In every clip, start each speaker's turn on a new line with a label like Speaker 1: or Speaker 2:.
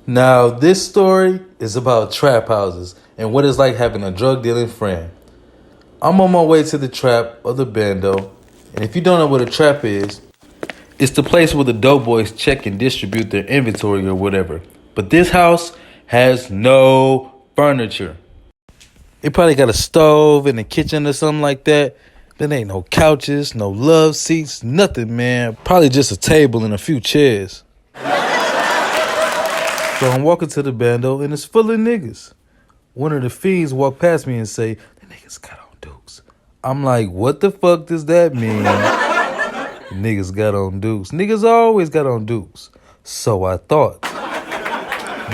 Speaker 1: Now, this story is about trap houses and what it's like having a drug dealing friend. I'm on my way to the trap or the bando, and if you don't know what a trap is, it's the place where the dope boys check and distribute their inventory or whatever. But this house has no furniture. It probably got a stove in the kitchen or something like that. There ain't no couches, no love seats, nothing, man. Probably just a table and a few chairs. So I'm walking to the bando and it's full of niggas. One of the fiends walk past me and say, "The niggas got on dukes." I'm like, what the fuck does that mean? Niggas got on dukes. Niggas always got on dukes. So I thought.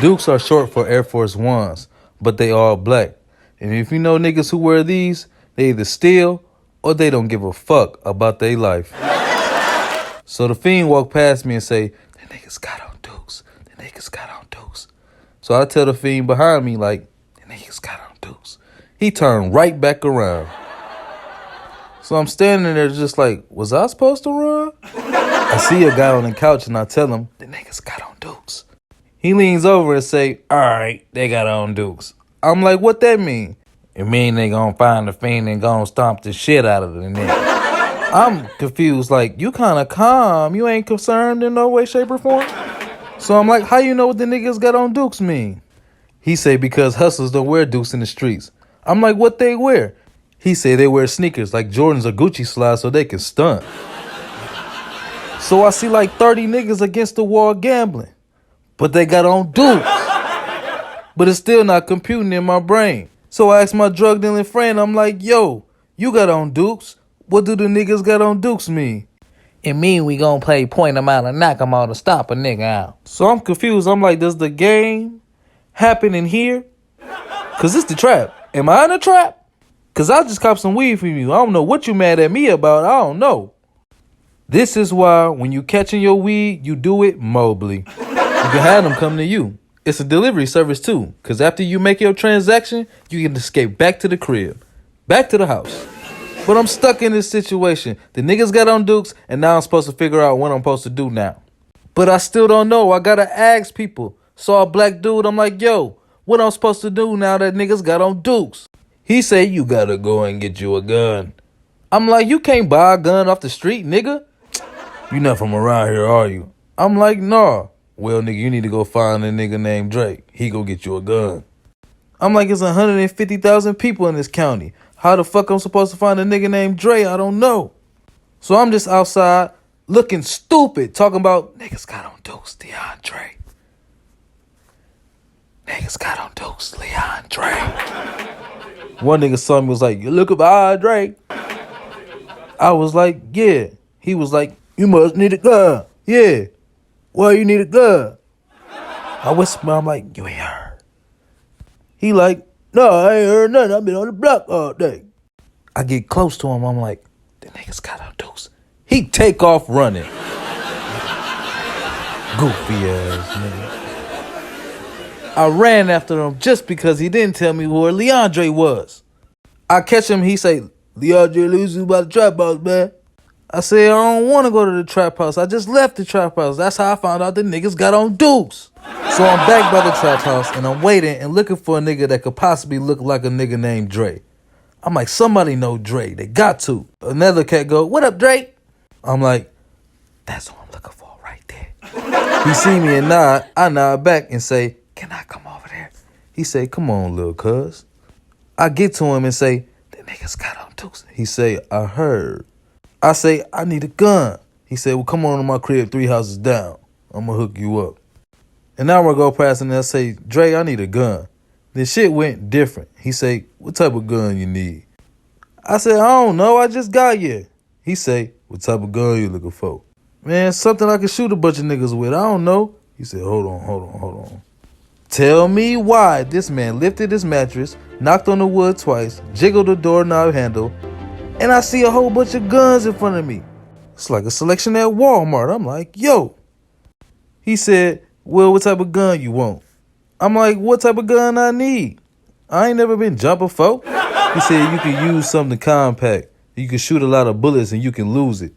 Speaker 1: Dukes are short for Air Force Ones, but they all black. And if you know niggas who wear these, they either steal or they don't give a fuck about their life. So the fiend walk past me and say, "The niggas got on dukes. The niggas got on dukes." So I tell the fiend behind me, like, "The niggas got on dukes." He turned right back around. So I'm standing there just like, was I supposed to run? I see a guy on the couch and I tell him, "The niggas got on dukes." He leans over and say, "All right, they got on dukes." I'm like, what that mean? It mean they gonna find the fiend and gonna stomp the shit out of the nigga. I'm confused, like, you kinda calm. You ain't concerned in no way, shape, or form? So I'm like, how you know what the niggas got on dukes mean? He say, because hustlers don't wear dukes in the streets. I'm like, what they wear? He say they wear sneakers like Jordans or Gucci slides so they can stunt. So I see like 30 niggas against the wall gambling. But they got on dukes. But it's still not computing in my brain. So I asked my drug dealing friend, I'm like, yo, you got on dukes. What do the niggas got on dukes mean?
Speaker 2: It mean we gonna play point 'em out and knock 'em out to stop a nigga out.
Speaker 1: So I'm confused. I'm like, does the game happen in here? Cause it's the trap. Am I in a trap? Cause I just copped some weed from you. I don't know what you mad at me about. I don't know. This is why when you catching your weed, you do it mobily. You can have them come to you. It's a delivery service too. Cause after you make your transaction, you can escape back to the crib. Back to the house. But I'm stuck in this situation. The niggas got on dukes, and now I'm supposed to figure out what I'm supposed to do now. But I still don't know. I gotta ask people. Saw a black dude, I'm like, yo, what I'm supposed to do now that niggas got on dukes? He say, you gotta go and get you a gun. I'm like, you can't buy a gun off the street, nigga. You not from around here, are you? I'm like, nah. Well, nigga, you need to go find a nigga named Drake. He go get you a gun. I'm like, it's 150,000 people in this county. How the fuck I'm supposed to find a nigga named Dre? I don't know. So I'm just outside looking stupid, talking about niggas got on dukes, DeAndre. Niggas got on dukes, Leandre. One nigga saw me, was like, you look up Dre. I was like, yeah. He was like, you must need a gun. Yeah. Why you need a gun? I whisper, I'm like, you ain't heard. He like, no, I ain't heard nothing. I've been on the block all day. I get close to him. I'm like, the niggas got on dukes. He take off running. Goofy ass nigga. I ran after him just because he didn't tell me where Leandre was. I catch him. He say, Leandre losing by the trap house, man. I said, I don't want to go to the trap house. I just left the trap house. That's how I found out the niggas got on dukes. So I'm back by the trap house, and I'm waiting and looking for a nigga that could possibly look like a nigga named Dre. I'm like, somebody know Dre. They got to. Another cat go, what up, Dre? I'm like, that's what I'm looking for right there. He see me and nod. I nod back and say, can I come over there? He say, come on, little cuz. I get to him and say, the niggas got on dukes. He say, I heard. I say, I need a gun. He said, well, come on to my crib 3 houses down. I'm going to hook you up. An hour go past and I say, Dre, I need a gun. The shit went different. He say, what type of gun you need? I said, I don't know. I just got here. He say, what type of gun you looking for? Man, something I can shoot a bunch of niggas with. I don't know. He said, hold on. Tell me why this man lifted his mattress, knocked on the wood twice, jiggled the doorknob handle, and I see a whole bunch of guns in front of me. It's like a selection at Walmart. I'm like, yo. He said, well, what type of gun you want? I'm like, what type of gun I need? I ain't never been jumped before. He said, you can use something compact. You can shoot a lot of bullets and you can lose it.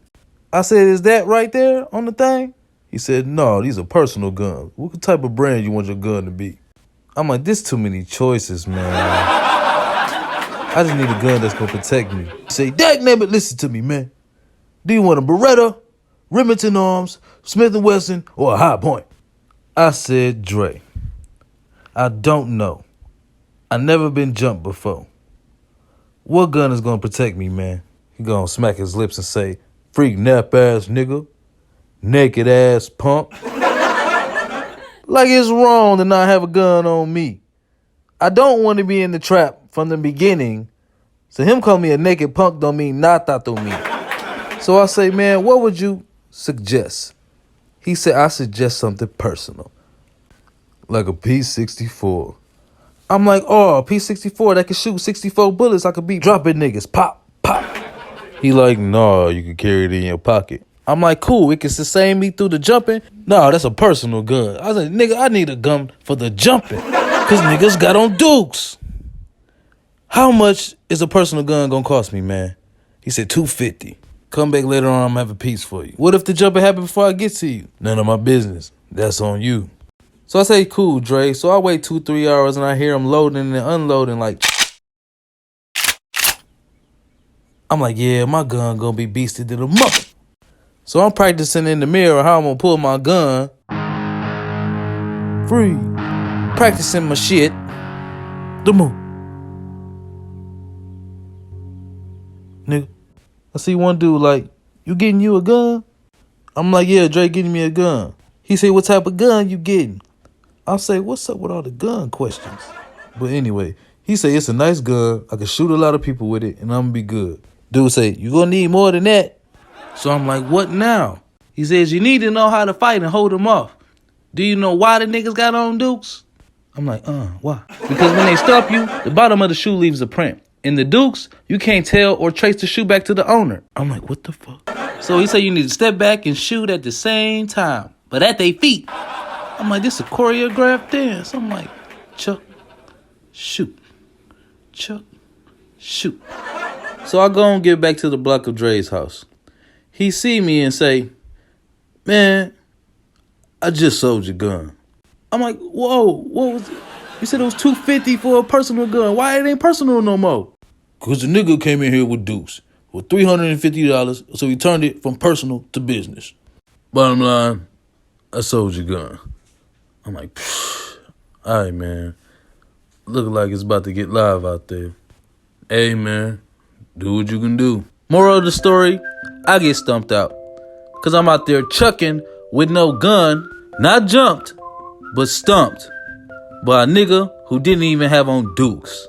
Speaker 1: I said, is that right there on the thing? He said, no, these are personal guns. What type of brand you want your gun to be? I'm like, this too many choices, man. I just need a gun that's gonna protect me. He say, dagnabbit, listen to me, man. Do you want a Beretta, Remington Arms, Smith & Wesson, or a High Point? I said, Dre, I don't know. I never been jumped before. What gun is gonna protect me, man? He gonna smack his lips and say, freak nap ass nigga, naked ass punk. Like it's wrong to not have a gun on me. I don't want to be in the trap from the beginning. So him calling me a naked punk don't mean nada to me. So I say, man, what would you suggest? He said, I suggest something personal. Like a P64. I'm like, oh, a P64 that can shoot 64 bullets. I could be dropping niggas. Pop, pop. He like, no, you can carry it in your pocket. I'm like, cool, it can sustain me through the jumping. No, that's a personal gun. I was like, nigga, I need a gun for the jumping. Cause niggas got on dukes. How much is a personal gun gonna cost me, man? He said $250. Come back later on, I'm gonna have a piece for you. What if the jumping happened before I get to you? None of my business. That's on you. So I say, cool, Dre. So I wait 2-3 hours and I hear him loading and unloading like. I'm like, yeah, my gun gonna be beasted to the mother. So I'm practicing in the mirror how I'm gonna pull my gun. Free. Practicing my shit. The move. Nigga. I see one dude like, you getting you a gun? I'm like, yeah, Dre getting me a gun. He say, what type of gun you getting? I say, what's up with all the gun questions? But anyway, he say, it's a nice gun. I can shoot a lot of people with it and I'm gonna be good. Dude say, you gonna need more than that. So I'm like, what now? He says, you need to know how to fight and hold them off. Do you know why the niggas got on dukes? I'm like, why? Because when they stop you, the bottom of the shoe leaves a print. In the dukes, you can't tell or trace the shoe back to the owner. I'm like, what the fuck? So he said you need to step back and shoot at the same time, but at their feet. I'm like, this is a choreographed dance. I'm like, chuck, shoot, chuck, shoot. So I go and get back to the block of Dre's house. He see me and say, man, I just sold your gun. I'm like, whoa, what was it? You said it was $250 for a personal gun. Why it ain't personal no more? Because the nigga came in here with dukes for $350, so he turned it from personal to business. Bottom line, I sold your gun. I'm like, all right, man. Look like it's about to get live out there. Hey, man, do what you can do. Moral of the story, I get stumped out. Because I'm out there chucking with no gun, not jumped, but stumped by a nigga who didn't even have on dukes.